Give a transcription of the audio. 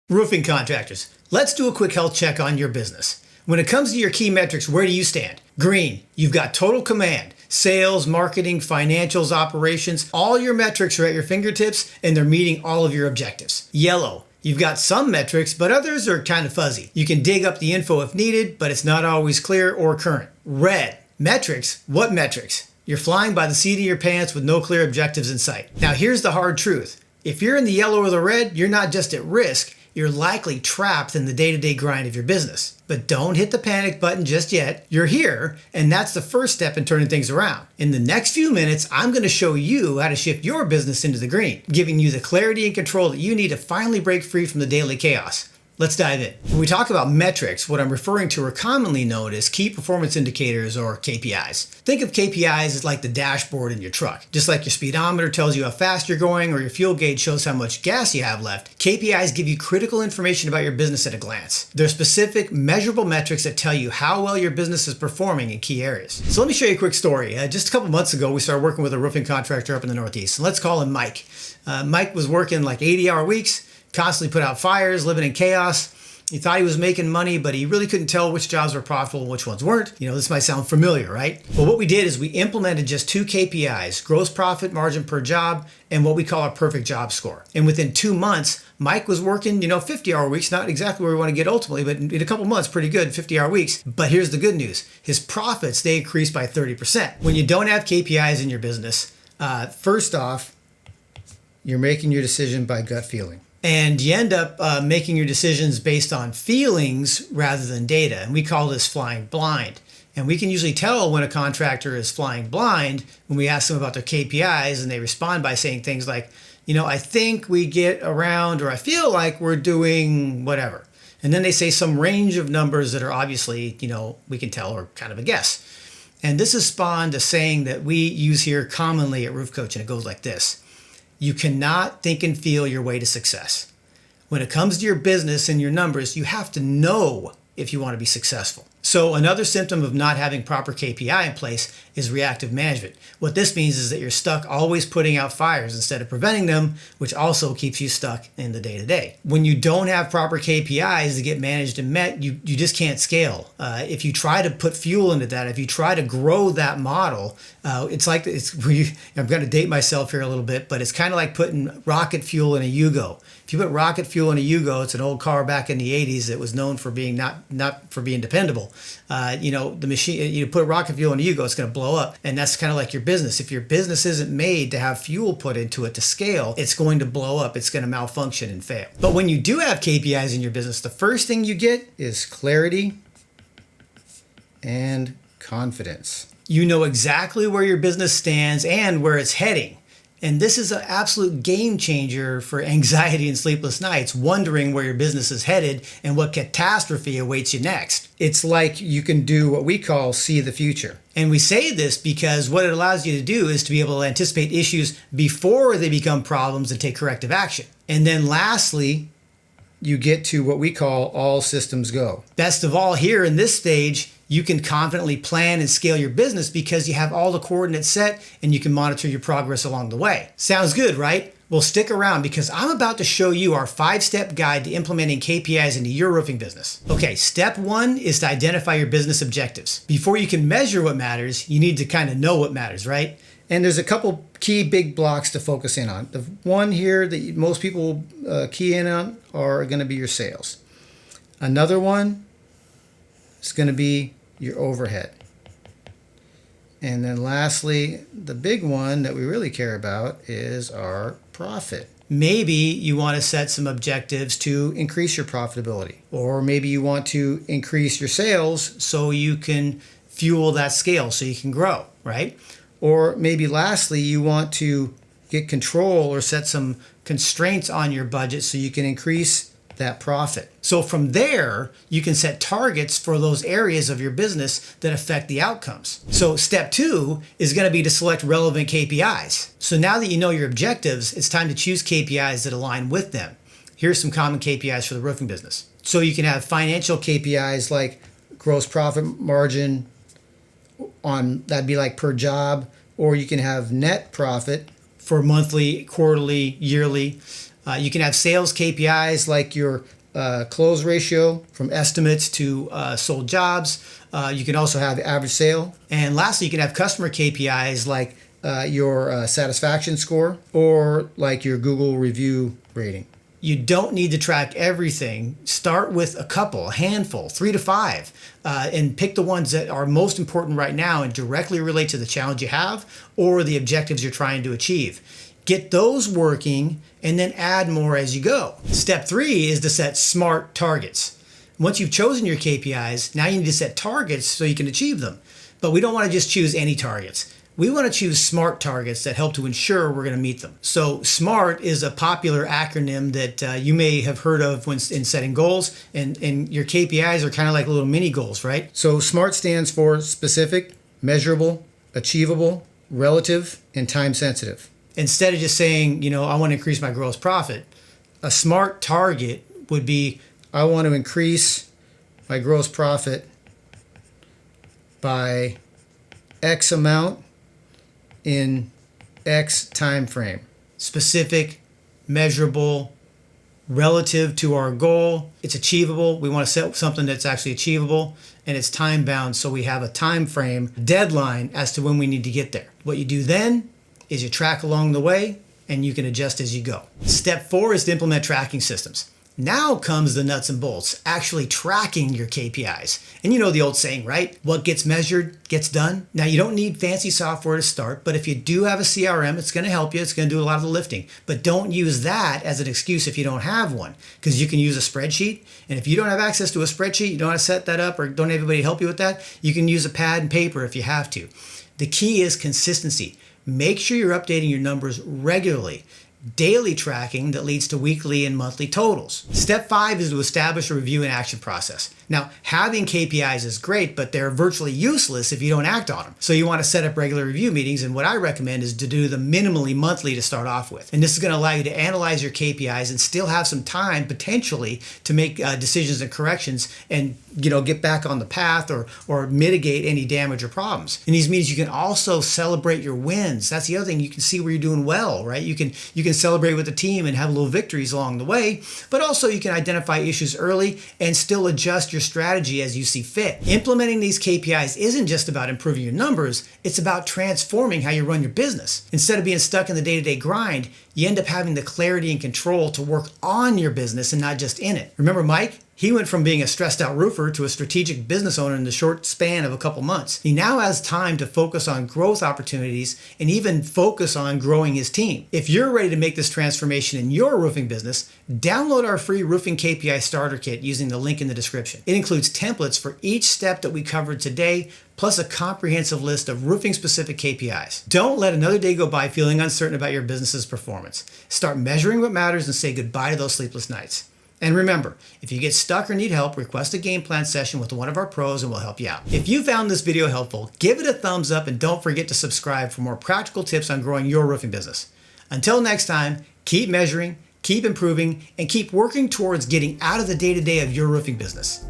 Roofing contractors, let's do a quick health check on your business. When it comes to your key metrics, where do you stand? Green, you've got total command. Sales, marketing, financials, operations, all your metrics are at your fingertips and they're meeting all of your objectives. Yellow, you've got some metrics, but others are kind of fuzzy. You can dig up the info if needed, but it's not always clear or current. Red, metrics, what metrics? You're flying by the seat of your pants with no clear objectives in sight. Now here's the hard truth. If you're in the yellow or the red, you're not just at risk, you're likely trapped in the day-to-day grind of your business. But don't hit the panic button just yet. You're here, and that's the first step in turning things around. In the next few minutes, I'm going to show you how to shift your business into the green, giving you the clarity and control that you need to finally break free from the daily chaos. Let's dive in. When we talk about metrics, what I'm referring to are commonly known as key performance indicators or KPIs. Think of KPIs as like the dashboard in your truck. Just like your speedometer tells you how fast you're going or your fuel gauge shows how much gas you have left, KPIs give you critical information about your business at a glance. They're specific, measurable metrics that tell you how well your business is performing in key areas. So let me show you a quick story. Just a couple months ago, we started working with a roofing contractor up in the Northeast. And let's call him Mike. Mike was working like 80-hour weeks, constantly put out fires, living in chaos. He thought he was making money, but he really couldn't tell which jobs were profitable and which ones weren't. You know, this might sound familiar, right? Well, what we did is we implemented just 2 KPIs, gross profit margin per job, and what we call our perfect job score. And within 2 months, Mike was working, 50-hour weeks, not exactly where we want to get ultimately, but in a couple months, pretty good, 50-hour weeks. But here's the good news. His profits, they increased by 30%. When you don't have KPIs in your business, first off, you're making your decision by gut feeling. And you end up making your decisions based on feelings rather than data. And we call this flying blind. And we can usually tell when a contractor is flying blind when we ask them about their KPIs and they respond by saying things like, I think we get around, or I feel like we're doing whatever. And then they say some range of numbers that are obviously, we can tell are kind of a guess. And this has spawned a saying that we use here commonly at RoofCoach, and it goes like this. You cannot think and feel your way to success. When it comes to your business and your numbers, you have to know if you want to be successful. So another symptom of not having proper KPI in place is reactive management. What this means is that you're stuck always putting out fires instead of preventing them, which also keeps you stuck in the day-to-day. When you don't have proper KPIs to get managed and met, you just can't scale. If you try to put fuel into that, if you try to grow that model, I'm going to date myself here a little bit, but it's kind of like putting rocket fuel in a Yugo. If you put rocket fuel in a Yugo, it's an old car back in the 80s that was known for being not for being dependable. The machine, you put rocket fuel in a Yugo, it's going to blow up. And that's kind of like your business. If your business isn't made to have fuel put into it to scale, it's going to blow up. It's going to malfunction and fail. But when you do have KPIs in your business, the first thing you get is clarity and confidence. You know exactly where your business stands and where it's heading. And this is an absolute game changer for anxiety and sleepless nights, wondering where your business is headed and what catastrophe awaits you next. It's like you can do what we call see the future. And we say this because what it allows you to do is to be able to anticipate issues before they become problems and take corrective action. And then lastly, you get to what we call all systems go. Best of all, here in this stage, you can confidently plan and scale your business because you have all the coordinates set and you can monitor your progress along the way. Sounds good, right? Well, stick around because I'm about to show you our 5-step guide to implementing KPIs into your roofing business. Okay, step 1 is to identify your business objectives. Before you can measure what matters, you need to kind of know what matters, right? And there's a couple key big blocks to focus in on. The one here that most people key in on are going to be your sales. Another one is going to be your overhead. And then lastly, the big one that we really care about is our profit. Maybe you want to set some objectives to increase your profitability, or maybe you want to increase your sales so you can fuel that scale so you can grow, right? Or maybe lastly, you want to get control or set some constraints on your budget so you can increase that profit. So from there, you can set targets for those areas of your business that affect the outcomes. So step 2 is going to be to select relevant KPIs. So now that you know your objectives, it's time to choose KPIs that align with them. Here's some common KPIs for the roofing business. So you can have financial KPIs like gross profit margin that'd be like per job, or you can have net profit for monthly, quarterly, yearly. You can have sales KPIs like your close ratio from estimates to sold jobs. You can also have average sale. And lastly, you can have customer KPIs like your satisfaction score or like your Google review rating. You don't need to track everything. Start with a couple, a handful, 3 to 5, and pick the ones that are most important right now and directly relate to the challenge you have or the objectives you're trying to achieve. Get those working and then add more as you go. Step 3 is to set SMART targets. Once you've chosen your KPIs, now you need to set targets so you can achieve them. But we don't want to just choose any targets. We want to choose SMART targets that help to ensure we're going to meet them. So SMART is a popular acronym that you may have heard of when in setting goals, and your KPIs are kind of like little mini goals, right? So SMART stands for specific, measurable, achievable, relative, and time sensitive. Instead of just saying, I want to increase my gross profit, a SMART target would be, I want to increase my gross profit by X amount in X time frame. Specific, measurable, relative to our goal. It's achievable. We want to set something that's actually achievable, and it's time bound, so we have a time frame deadline as to when we need to get there. What you do then is you track along the way and you can adjust as you go. Step 4 is to implement tracking systems. Now comes the nuts and bolts, actually tracking your KPIs. And you know the old saying, right? What gets measured gets done. Now you don't need fancy software to start, but if you do have a CRM, it's going to help you. It's going to do a lot of the lifting. But don't use that as an excuse if you don't have one, because you can use a spreadsheet. And if you don't have access to a spreadsheet, you don't want to set that up or don't have anybody help you with that, you can use a pad and paper if you have to. The key is consistency. Make sure you're updating your numbers regularly. Daily tracking that leads to weekly and monthly totals. Step 5 is to establish a review and action process. Now, having KPIs is great, but they're virtually useless if you don't act on them. So you want to set up regular review meetings, and what I recommend is to do them minimally monthly to start off with. And this is going to allow you to analyze your KPIs and still have some time potentially to make decisions and corrections and get back on the path or mitigate any damage or problems. In these meetings, you can also celebrate your wins. That's the other thing. You can see where you're doing well, right? You can celebrate with the team and have little victories along the way, but also you can identify issues early and still adjust your strategy as you see fit. Implementing these KPIs isn't just about improving your numbers, it's about transforming how you run your business. Instead of being stuck in the day-to-day grind, you end up having the clarity and control to work on your business and not just in it. Remember Mike? He went from being a stressed out roofer to a strategic business owner in the short span of a couple months. He now has time to focus on growth opportunities and even focus on growing his team. If you're ready to make this transformation in your roofing business, download our free Roofing KPI Starter Kit using the link in the description. It includes templates for each step that we covered today, plus a comprehensive list of roofing-specific KPIs. Don't let another day go by feeling uncertain about your business's performance. Start measuring what matters and say goodbye to those sleepless nights. And remember, if you get stuck or need help, request a game plan session with one of our pros and we'll help you out. If you found this video helpful, give it a thumbs up and don't forget to subscribe for more practical tips on growing your roofing business. Until next time, keep measuring, keep improving, and keep working towards getting out of the day-to-day of your roofing business.